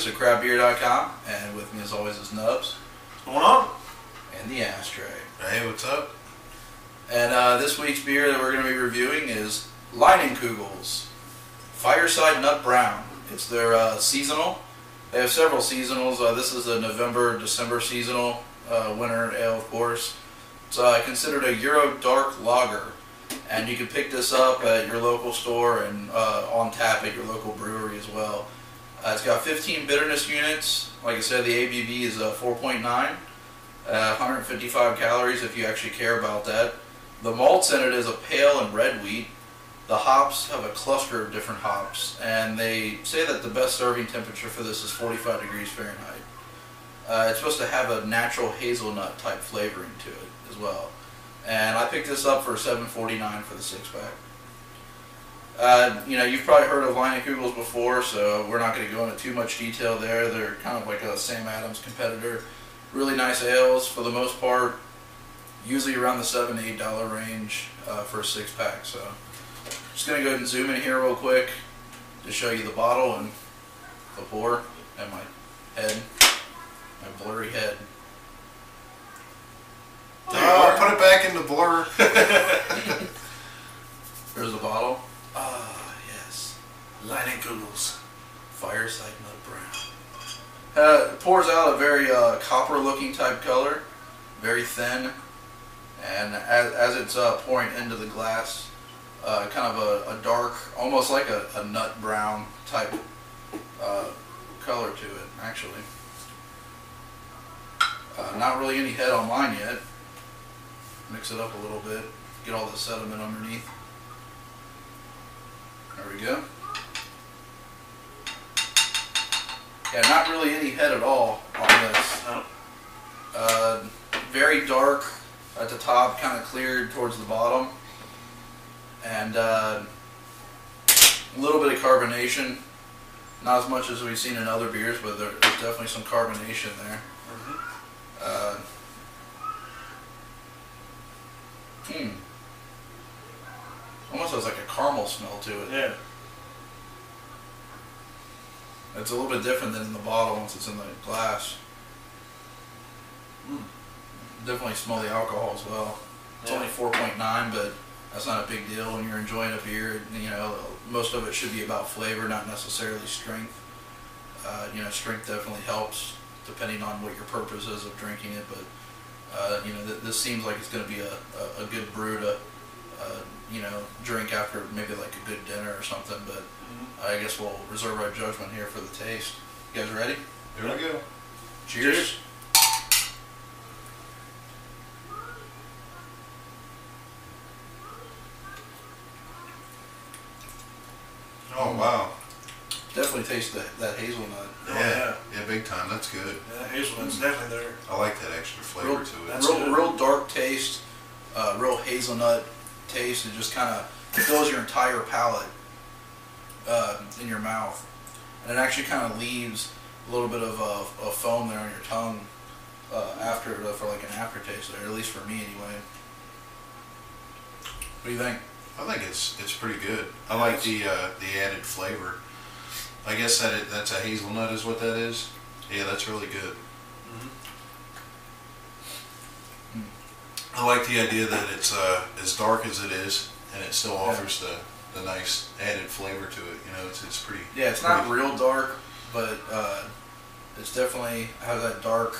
Lucas at crabbeer.com, and with me as always is Nubs. What's going on? And the ashtray. Hey, what's up? And this week's beer that we're going to be reviewing is Leinenkugels Fireside Nut Brown. It's their seasonal. They have several seasonals. This is a November-December seasonal, winter ale, of course. It's considered a Euro dark lager, and you can pick this up at your local store and on tap at your local brewery as well. It's got 15 bitterness units. Like I said, the ABV is 4.9, 155 calories if you actually care about that. The malts in it is a pale and red wheat. The hops have a cluster of different hops, and they say that the best serving temperature for this is 45 degrees Fahrenheit. It's supposed to have a natural hazelnut type flavoring to it as well. And I picked this up for $7.49 for the 6-pack. You know, you've probably heard of Leinenkugels before, so we're not going to go into too much detail there. They're kind of like a Sam Adams competitor. Really nice ales for the most part, usually around the $7 to $8 range for a 6-pack. So just going to go ahead and zoom in here real quick to show you the bottle and the pour and my head, my blurry head. Oh, put it back in the blur. There's the bottle. Ah, yes. Leinenkugels Fireside Nut Brown. It pours out a very copper-looking type color, very thin, and as it's pouring into the glass, kind of a dark, almost like a nut brown type color to it, actually. Not really any head on mine yet. Mix it up a little bit, get all the sediment underneath. There we go. Yeah, not really any head at all on this. Very dark at the top, kind of cleared towards the bottom. And a little bit of carbonation. Not as much as we've seen in other beers, but there's definitely some carbonation there. Almost has like a caramel smell to it. Yeah. It's a little bit different than in the bottle once it's in the glass. Definitely smell the alcohol as well. It's only 4.9, but that's not a big deal when you're enjoying a beer. You know, most of it should be about flavor, not necessarily strength. You know, strength definitely helps depending on what your purpose is of drinking it. But you know, this seems like it's going to be a good brew to you know, drink after maybe like a good dinner or something. But I guess we'll reserve our judgment here for the taste. You guys ready? Here we go. Cheers. Oh, wow. Definitely taste that hazelnut. Yeah, yeah, big time. That's good. Yeah, hazelnut's definitely there. I like that extra flavor to it. Real dark taste, real hazelnut taste. It just kind of fills your entire palate in your mouth, and it actually kind of leaves a little bit of a foam there on your tongue after for like an aftertaste there. At least for me, anyway. What do you think? I think it's pretty good. I like the added flavor. I guess that's a hazelnut is what that is. Yeah, that's really good. I like the idea that it's as dark as it is, and it still offers the nice added flavor to it. You know, it's pretty. Yeah, it's not real dark, but it's definitely has that dark,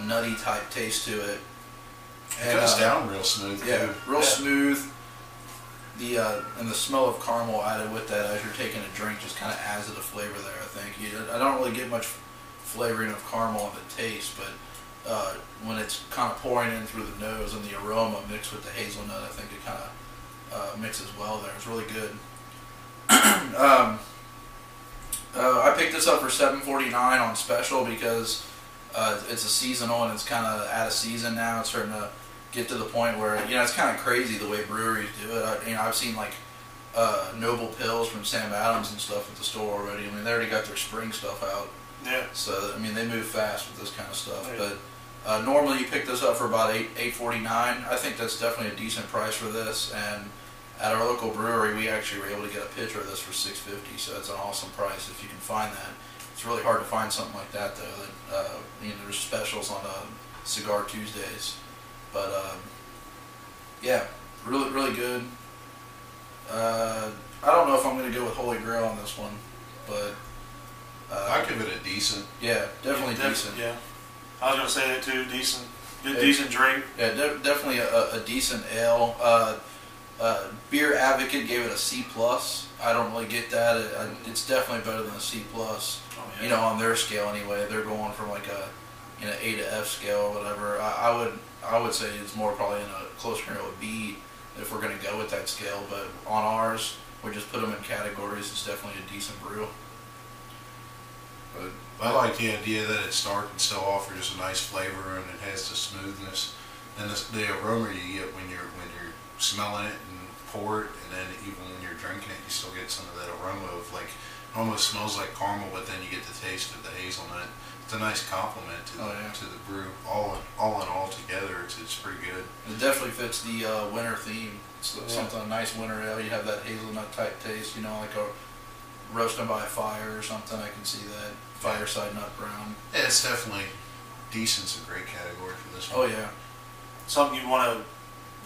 nutty type taste to it. It goes down real smooth. Yeah, too. real smooth. And the smell of caramel added with that as you're taking a drink just kind of adds to the flavor there, I think. I don't really get much flavoring of caramel in the taste, but when it's kind of pouring in through the nose and the aroma mixed with the hazelnut, I think it kind of mixes well there. It's really good. I picked this up for $7.49 on special because it's a seasonal and it's kind of out of season now. It's starting to get to the point where, you know, it's kind of crazy the way breweries do it. You know, I've seen like Noble Pills from Sam Adams and stuff at the store already. I mean, they already got their spring stuff out. Yeah. So I mean, they move fast with this kind of stuff. Yeah. But normally you pick this up for about $8.49. I think that's definitely a decent price for this. And at our local brewery, we actually were able to get a pitcher of this for $6.50. So that's an awesome price if you can find that. It's really hard to find something like that though. That there's specials on Cigar Tuesdays, but yeah, really good. I don't know if I'm going to go with Holy Grail on this one, but I give it a decent. Yeah, definitely decent. Yeah, I was going to say that too. Decent, good, decent drink. Yeah, definitely a decent ale. Beer Advocate gave it a C+. I don't really get that. It's definitely better than a C+. Oh, yeah. On their scale anyway. They're going from like a A to F scale or whatever. I would say it's more probably in a closer to a B if we're going to go with that scale. But on ours, we just put them in categories. It's definitely a decent brew. But I like the idea that it's dark and still offers a nice flavor, and it has the smoothness and the aroma you get when you're smelling it and pour it, and then even when you're drinking it, you still get some of that aroma of like almost smells like caramel, but then you get the taste of the hazelnut. It's a nice compliment to the brew. All in all together, it's pretty good. It definitely fits the winter theme. It's something, a nice winter ale. You have that hazelnut type taste, like a roasting by a fire or something. I can see that. Fireside Nut Brown. Yeah, it's definitely decent's a great category for this Oh one. yeah. Something you want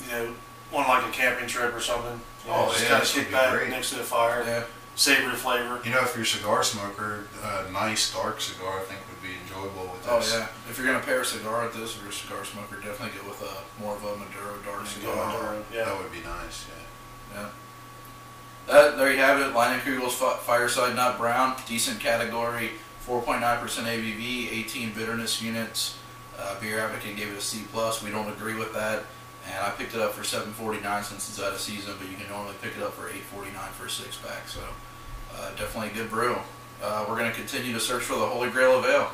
to, want like a camping trip or something. Just kind of kick back next to the fire. Yeah. Savor the flavor. If you're a cigar smoker, a nice dark cigar I think would be enjoyable with this. Oh yeah. If you're gonna pair a cigar with this, or a cigar smoker, definitely go with more of a Maduro dark cigar. Yeah. That would be nice. Yeah. There you have it. Leinenkugels Fireside Nut Brown, decent category, 4.9% ABV, 18 bitterness units. Beer Advocate gave it a C+. We don't agree with that, and I picked it up for $7.49 since it's out of season, but you can normally pick it up for $8.49 for a 6-pack. So definitely a good brew. We're going to continue to search for the Holy Grail of Ale.